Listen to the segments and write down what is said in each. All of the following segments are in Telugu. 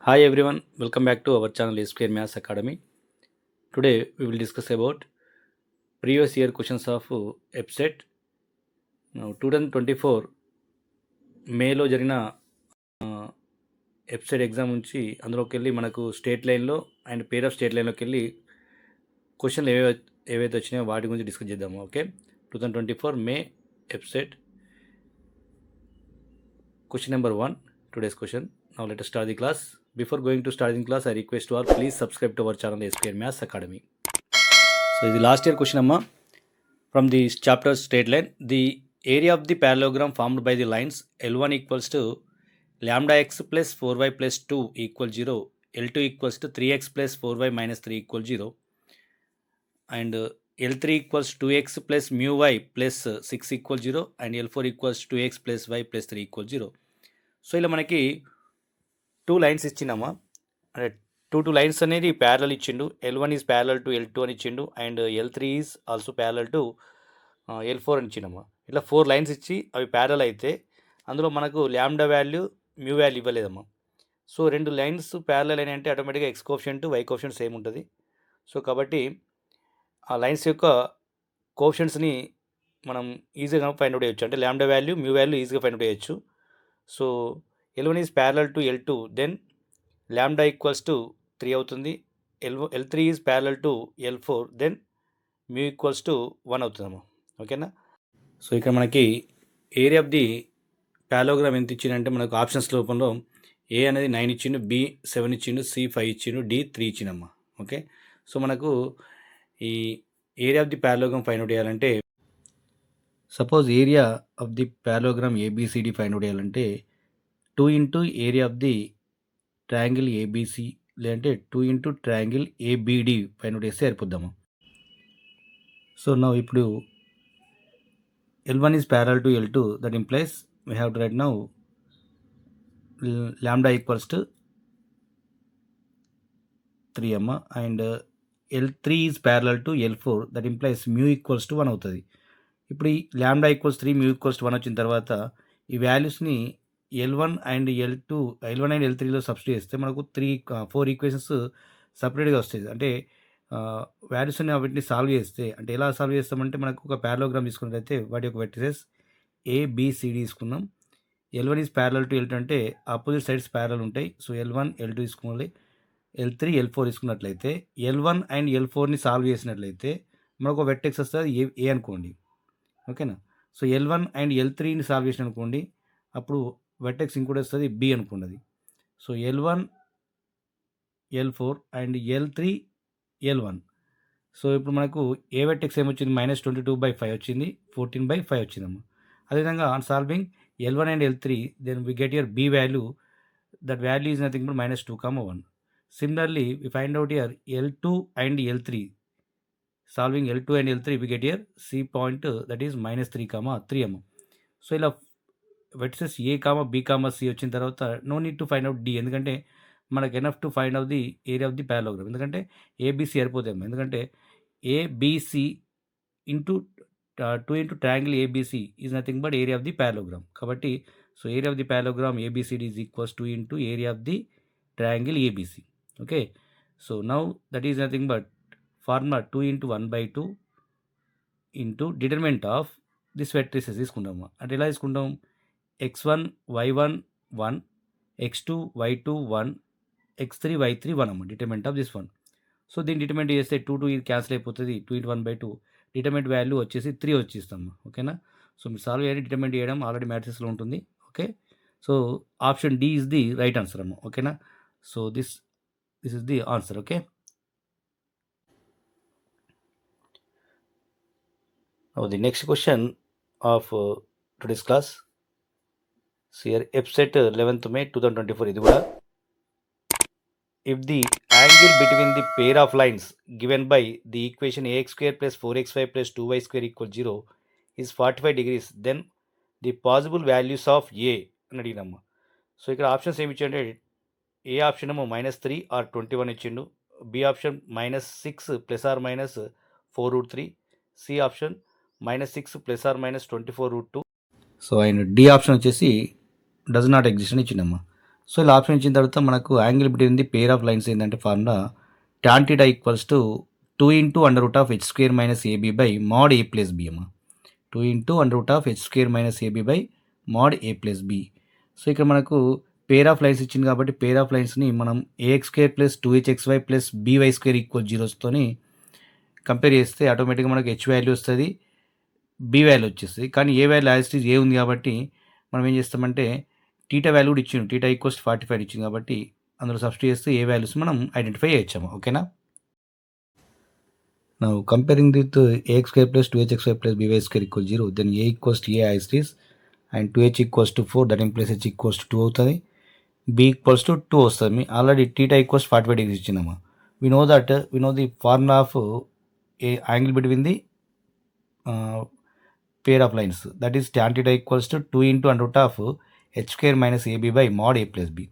Hi everyone, welcome back to our channel A Square Maths Academy. Today we will discuss about previous year questions of EBSET. Now 2024 మేలో జరిగిన EBSET ఎగ్జామ్ నుంచి అందులోకి వెళ్ళి మనకు స్టేట్ లైన్లో అండ్ పేర్ ఆఫ్ స్టేట్ లైన్లోకి వెళ్ళి క్వశ్చన్లు ఏవైతే వచ్చినాయో వాటి గురించి డిస్కస్ చేద్దాము. Okay, 2024 May EBSET question number 1, today's question. Now let us start the class. Before going to starting class, I request you all please subscribe to our channel A Square Maths Academy. So ఇది లాస్ట్ ఇయర్ క్వశ్చన్ అమ్మా. From the chapter straight line, the area of the parallelogram formed by the lines L1 equals to lambda x plus 4y plus 2 equal 0, L2 equals to 3x plus 4y minus 3 equal 0, and L3 equals 2x plus mu y plus 6 equal 0, and L4 equals 2x plus y plus 3 equal 0. So ఇలా మనకి టూ లైన్స్ ఇచ్చిందమ్మా, అంటే టూ లైన్స్ అనేది ప్యారలల్ ఇచ్చిండు. L1 is parallel to L2 అని ఇచ్చిండు, and L3 is also parallel to L4 అని ఇచ్చిండమ్మా. ఇట్లా 4 లైన్స్ ఇచ్చి అవి ప్యారలల్ అయితే అందులో మనకు ల్యాండా వాల్యూ మ్యూ వాల్యూ ఇవ్వలేదమ్మా. సో రెండు లైన్స్ ప్యారలల్ అయినా అంటే ఆటోమేటిక్గా x coefficient y coefficient same ఉంటుంది. సో కాబట్టి ఆ లైన్స్ యొక్క కోఫిషియంట్స్ని మనం ఈజీగా ఫైండ్ అవుట్ చేయొచ్చు, అంటే ల్యాండా వాల్యూ మ్యూ వాల్యూ ఈజీగా ఫైండ్ అవుట్ చేయొచ్చు. So L1 is parallel to L2, then lambda equals to 3 అవుతుంది. L3 is parallel to L4, then mu equals to 1 అవుతుందమ్మా. ఓకేనా? సో ఇక్కడ మనకి ఏరియా ఆఫ్ ది ప్యారలోగ్రామ్ ఎంత ఇచ్చిందంటే మనకు ఆప్షన్స్ రూపంలో ఏ అనేది 9 ఇచ్చిండు, బి 7 ఇచ్చిండు, సి 5 ఇచ్చిండు, డి 3 ఇచ్చిండమ్మా. ఓకే, సో మనకు ఈ area of the parallelogram find out చేయాలంటే, suppose area of the parallelogram ABCD find out చేయాలంటే 2 into area of the triangle ABC లేదంటే 2 into triangle ABD find out చేస్తే సరిపోద్దాము. సో నా ఇప్పుడు L1 is parallel to L2, that implies we have to write now lambda equals to 3 amma, and L3 is parallel to L4, that implies mu equals to 1 అవుతుంది. ఇప్పుడు ఈ ల్యాండా ఈక్వల్స్ 3 మ్యూ ఈక్వల్స్ టు 1 వచ్చిన తర్వాత ఈ వాల్యూస్ని L1 అండ్ L3లో సబ్స్టిట్యూట్ చేస్తే మనకు 4 ఈక్వేషన్స్ సపరేట్గా వస్తాయి. అంటే వాల్యూస్ అని వాటిని సాల్వ్ చేస్తే, అంటే ఎలా సాల్వ్ చేస్తామంటే మనకు ఒక ప్యారలోగ్రామ్ తీసుకున్నట్లయితే వాటి యొక్క వెక్టర్సెస్ ఏబిసిడి తీసుకున్నాం. L1 is parallel to L2 అంటే ఆపోజిట్ సైడ్స్ ప్యారల్ ఉంటాయి. సో L1 L2 తీసుకోవాలి, L3 L4 తీసుకున్నట్లయితే L1 అండ్ L4ని సాల్వ్ చేసినట్లయితే మనకు ఒక వెక్టెక్స్ వస్తుంది ఏ అనుకోండి. ఓకేనా? సో L1 అండ్ L3ని సాల్వ్ చేసిన అనుకోండి, అప్పుడు వెక్టెక్స్ ఇంకోటి వస్తుంది బి అనుకున్నది. So L1 L4 and L3 L1. So ఇప్పుడు మనకు ఏ వెక్టెక్స్ ఏమొచ్చింది, -22/5 వచ్చింది, 14/5 వచ్చిందమ్మా. అదేవిధంగా on solving L1 and L3, then we get your B value, that value is nothing but -2, 1. Similarly we find out your L2 and L3. Solving L2 and L3 we get your C point, that is -3, 3 అమ్మ. సో ఇలా వెక్టర్స్ ఏ బి సి వచ్చిన తర్వాత no need to find out D, ఎందుకంటే మనకు enough to find out the area of the parallelogram. ఎందుకంటే ఏబిసి సరిపోతాయి, ఎందుకంటే ABC into 2 into triangle ABC is nothing but area of the parallelogram. కాబట్టి so area of the parallelogram ABCD is equals 2 into area of the triangle ABC. Okay, so now that is nothing but formula 2 into 1/2 into determinant of this వెక్టర్సెస్ తీసుకుంటాము. అంటే ఎలా తీసుకుంటాం, x1 y1 1, x2 y2 1, x3 y3 1 అమ్మ, determinant of this one. So దీన్ని డిటర్మినెంట్ చేస్తే 2 ఇది క్యాన్సిల్ అయిపోతుంది, 2 ఇంటూ 1/2, డిటర్మినెంట్ వాల్యూ వచ్చేసి 3 వచ్చేస్తాము. ఓకేనా? సో మీరు సాల్వ్ చేయండి, డిటర్మినెంట్ చేయడం ఆల్రెడీ మ్యాట్రిక్స్లో ఉంటుంది. Okay, so option D is the right answer అమ్మ. ఓకేనా? So this is the answer. Okay, now the next question of today's class. So here EBSET 11th May 2024 ఇది కూడా. If the angle between the pair of lines given by the equation ax square plus 4xy plus 2y square equals 0 is 45 degrees, then the possible values of a అని అడిగినమ్మా. సో ఇక్కడ ఆప్షన్స్ ఏమి ఇచ్చిండే, ఏ ఆప్షన్ ఏమో -3 ఆర్ 21 ఇచ్చిండు, B option -6 plus or minus 4√3, C option -6 plus or minus 24√2. So ఆయన డి ఆప్షన్ వచ్చేసి డస్ నాట్ ఎగ్జిస్ట్ అని ఇచ్చిండమ్మా. సో, ఇలా ఆప్షన్ ఇచ్చిన తర్వాత మనకు angle between the pair of lines ఏందంటే formula tan theta equals to 2 into under root of H square minus AB by mod A plus B అమ్మ. 2 into under root of H square minus AB by mod A plus B. So, ఇక్కడ మనకు పెయిర్ ఆఫ్ లైన్స్ ఇచ్చింది కాబట్టి పెయిర్ ఆఫ్ లైన్స్‌ని మనం AX square plus 2hxy plus BY square equal జీరోస్తోని కంపేర్ చేస్తే ఆటోమేటిక్‌గా మనకు హెచ్ వాల్యూ వస్తది. బి వాల్యూ వచ్చేస్తది. కానీ A value as it is A ఉంది కాబట్టి మనం ఏం చేస్తామంటే టీటా వాల్యూ కూడా ఇచ్చిండు. టీటా ఈక్వల్స్ 45 ఇచ్చింది కాబట్టి అందులో సబ్స్టిట్యూట్ చేస్తే ఏ వాల్యూస్ మనం ఐడెంటిఫై చేయొచ్చమ్మ. ఓకేనా? Now comparing with AX square plus 2hxy plus BY square equal 0 then A equals to A as it is and 2h equals to 4 that implies h equals to 2 అవుతది. b ఈక్వల్స్ టు 2 వస్తది. ఆల్రెడీ టీటా ఈక్వల్స్ 45 డిగ్రీస్ ఇచ్చిందమ్మా. We know the formula of a angle between the pair of lines, that is tan theta equals to 2 into under root of h square minus ab by mod a plus b.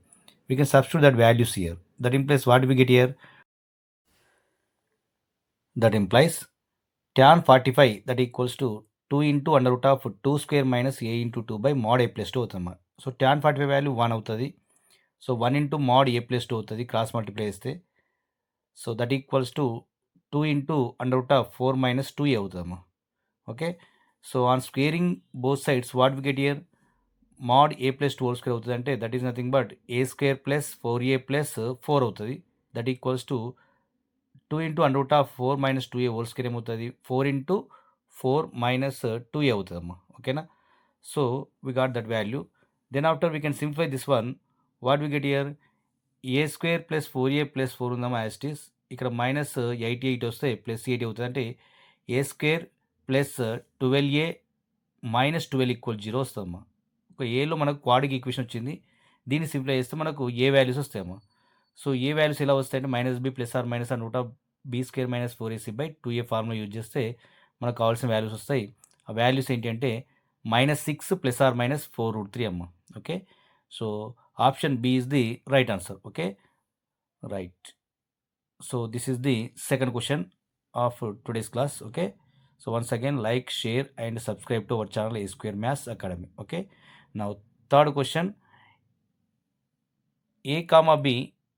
We can substitute that values here. That implies what we get here? That implies tan 45 that equals to 2 into under root of 2 square minus a into 2 by mod a plus 2 అవుతుంది. సో tan 45 వాల్యూ 1 అవుతుంది. So 1 into mod a plus 2 అవుతుంది క్రాస్ మల్టిప్లై చేస్తే. So that equals to 2 into under root of 4 minus 2a అవుతుందమ్మా. Okay. So on squaring both sides what we get here mod a plus 2 whole square అవుతుంది అంటే that is nothing but a square plus 4a plus 4 అవుతుంది. That equals to 2 into under root of 4 minus 2a whole square ఏమవుతుంది 4 ఇంటూ 4 మైనస్ 2a అవుతుంది అమ్మా. ఓకేనా? So we got that value. Then after we can simplify this one. What we get here a square plus 4a plus 4 ఉందమ్మా యాజ్ ఇట్ ఈస్. ఇక్కడ మైనస్ 88 వస్తే ప్లస్ 80 అవుతుంది అంటే a square plus 12a minus 12 equal 0 వస్తుందమ్మా. ఒక ఏలో మనకు క్వాడ్రిక్ ఈక్వేషన్ వచ్చింది. దీన్ని సింప్లిఫై చేస్తే మనకు ఏ వాల్యూస్ వస్తాయమ్మా. సో ఏ వాల్యూస్ ఎలా వస్తాయంటే minus B plus or minus root of B square minus 4ac by 2a formula use చేస్తే మనకు కావాల్సిన వాల్యూస్ వస్తాయి. ఆ వాల్యూస్ ఏంటి అంటే -6 ప్లస్ ఆర్ మైనస్ 4√3 అమ్మ. Okay. So option B is the right answer. Okay, right. So this is the second question of today's class. Okay. So once again, like, share and subscribe to our channel A Square Maths Academy. Okay. Now third question, a comma b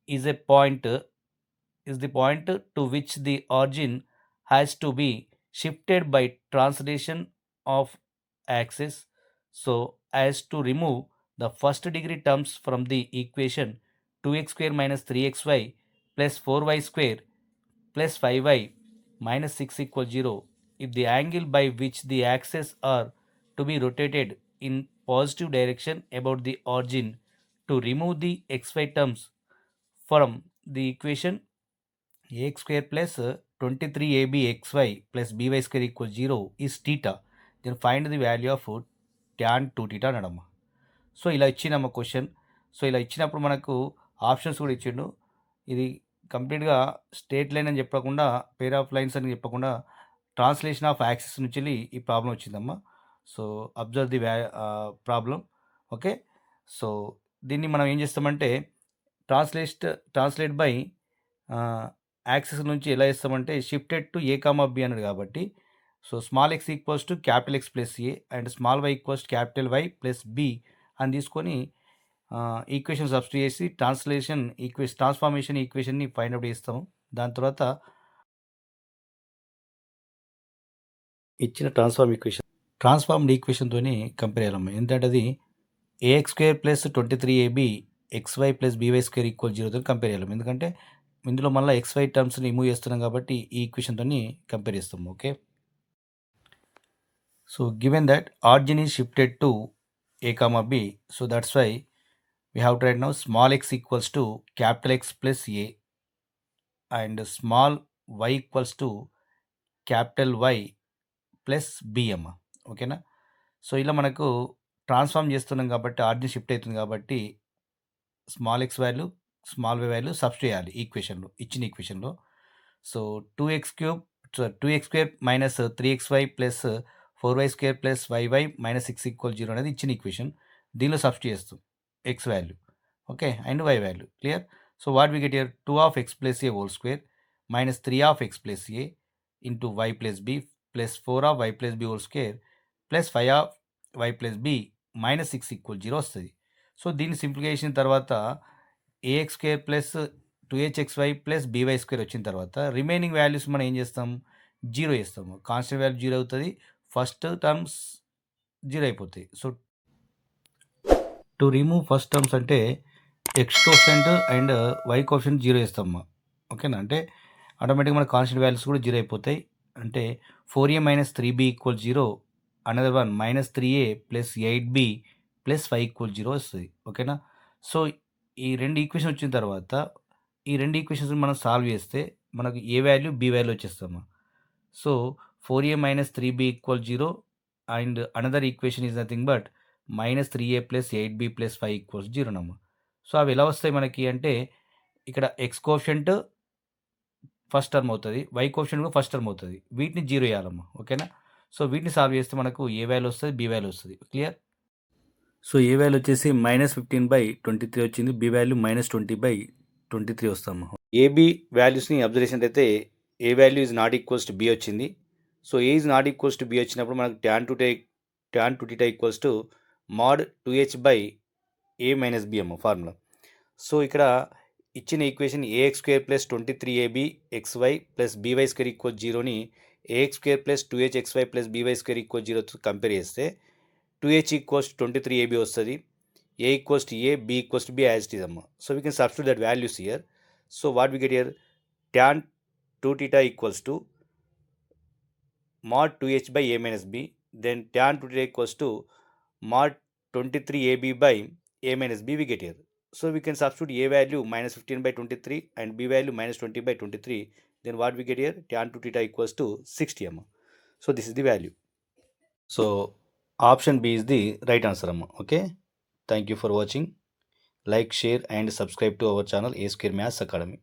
is a point is the point to which the origin has to be shifted by translation of axis so as to remove the first degree terms from the equation 2x square minus 3xy plus 4y square plus 5y minus 6 equals 0 if the angle by which the axes are to be rotated in positive direction about the origin to remove the xy terms from the equation ax square plus 23abxy plus by square equals 0 is theta, then find the value of tan 2 theta అనడమ్మా. So ఇలా ఇచ్చినమ్మ క్వశ్చన్. సో ఇలా ఇచ్చినప్పుడు మనకు ఆప్షన్స్ కూడా ఇచ్చిండు. ఇది కంప్లీట్గా స్ట్రేట్ లైన్ అని చెప్పకుండా పేర్ ఆఫ్ లైన్స్ అని చెప్పకుండా ట్రాన్స్లేషన్ ఆఫ్ యాక్సిస్ నుంచి ఈ ప్రాబ్లం వచ్చిందమ్మా. So observe the problem. Okay. So దీన్ని మనం ఏం చేస్తామంటే ట్రాన్స్లేట్ బై యాక్సిస్ నుంచి ఎలా చేస్తామంటే shifted to A comma B అన్నాడు కాబట్టి so small X equals to capital X plus A and small Y equals to capital Y plus B అని తీసుకొని ఈక్వేషన్ సబ్స్టిట్యూట్ చేసి ట్రాన్స్ఫార్మేషన్ ఈక్వేషన్ని ఫైండ్ అవుట్ చేస్తాము. దాని తర్వాత ఇచ్చిన ట్రాన్స్ఫార్మ్డ్ ఈక్వేషన్తోని కంపేర్ చేయాలమ్మా. ఎందుకంటే అది AX square plus 23ab xy plus BY square equal 0తో కంపేర్ చేయాలి. ఎందుకంటే ఇందులో మళ్ళీ xy టర్మ్స్ని రిమూవ్ చేస్తున్నాం కాబట్టి ఈ ఈక్వేషన్తో కంపేర్ చేస్తాము. Okay. So given that origin is shifted to a comma b, so that's why we have to write now small x equals to capital X plus a and small y equals to capital Y plus B అమ్మ. ఓకేనా. సో ఇలా మనకు ట్రాన్స్ఫార్మ్ చేస్తున్నాం కాబట్టి ఆర్జిన్ షిఫ్ట్ అవుతుంది కాబట్టి small X value small Y value substitute చేయాలి ఈక్వేషన్లో, ఇచ్చిన ఈక్వేషన్లో. So 2x square minus 3xy plus 4y square plus 5y minus 6 equal 0 అనేది ఇచ్చిన ఈక్వేషన్. దీనిలో సబ్స్టిట్యూట్ చేస్తాం X value. Okay. And Y value. Clear. So what we get here 2 of X plus A whole square minus 3 of X plus A into Y plus B plus 4 of Y plus B whole square plus 5 of Y plus B minus 6 equal 0 వస్తుంది. సో దీన్ని సింప్లిఫికేషన్ తర్వాత AX square plus 2hxy plus BY square వచ్చిన తర్వాత రిమైనింగ్ వాల్యూస్ మనం ఏం చేస్తాం, జీరో చేస్తాము. కాన్స్టెంట్ వాల్యూ జీరో అవుతుంది, ఫస్ట్ టర్మ్స్ జీరో అయిపోతాయి. So to remove first terms అంటే X coefficient and Y coefficient zero వేస్తాం. ఓకేనా, అంటే ఆటోమేటిక్గా మన కాన్స్టెంట్ వాల్యూస్ కూడా జీరో అయిపోతాయి. అంటే 4a minus 3b equal zero, another one minus 3a plus 8b plus 5 equal zero వస్తుంది. ఓకేనా, సో ఈ రెండు ఈక్వేషన్ వచ్చిన తర్వాత ఈ రెండు ఈక్వేషన్స్ మనం సాల్వ్ చేస్తే మనకు ఏ వాల్యూ బి వాల్యూ వచ్చేస్తాము. So 4a minus 3b equal zero and another equation is nothing but minus 3a plus 8b plus 5 equals zero నమ్మ. సో అవి ఎలా వస్తాయి మనకి అంటే ఇక్కడ ఎక్స్ కోషెంట్ ఫస్ట్ టర్మ్ అవుతుంది, వై కోషెంట్ కూడా ఫస్ట్ టర్మ్ అవుతుంది, వీటిని జీరో వేయాలమ్మా. ఓకేనా, సో వీటిని సాల్వ్ చేస్తే మనకు ఏ వాల్యూ వస్తుంది, బి వాల్యూ వస్తుంది. క్లియర్. సో ఏ వాల్యూ వచ్చేసి -15/23 వచ్చింది, బి వాల్యూ -20/23 వస్తాము. ఏబి వాల్యూస్ని అబ్జర్వేషన్ అయితే A value is not equals to B వచ్చింది. So A is not equals to B వచ్చినప్పుడు మనకు tan 2θ equals to mod 2h/a minus B అమ్మ ఫార్ములా. సో ఇక్కడ ఇచ్చిన equation AX square plus 23ab xy plus BY square equal జీరోని AX square plus 2hxy plus BY square equal జీరోతో కంపేర్ చేస్తే 2h ఈక్వల్స్ 23ab వస్తుంది, a equals to a, b equals to b as it is అమ్మ. So we can substitute that values here. So what we get here, tan 2θ equals to mod 2h/a minus b, then tan 2θ equals to mod 23ab/a minus b we get here. So we can substitute a value -15/23 and b value -20/23. Then what we get here, tan 2θ equals to 60 amma. So this is the value. So option B is the right answer amma. Okay, thank you for watching. Like, share and subscribe to our channel A Square Maths Academy.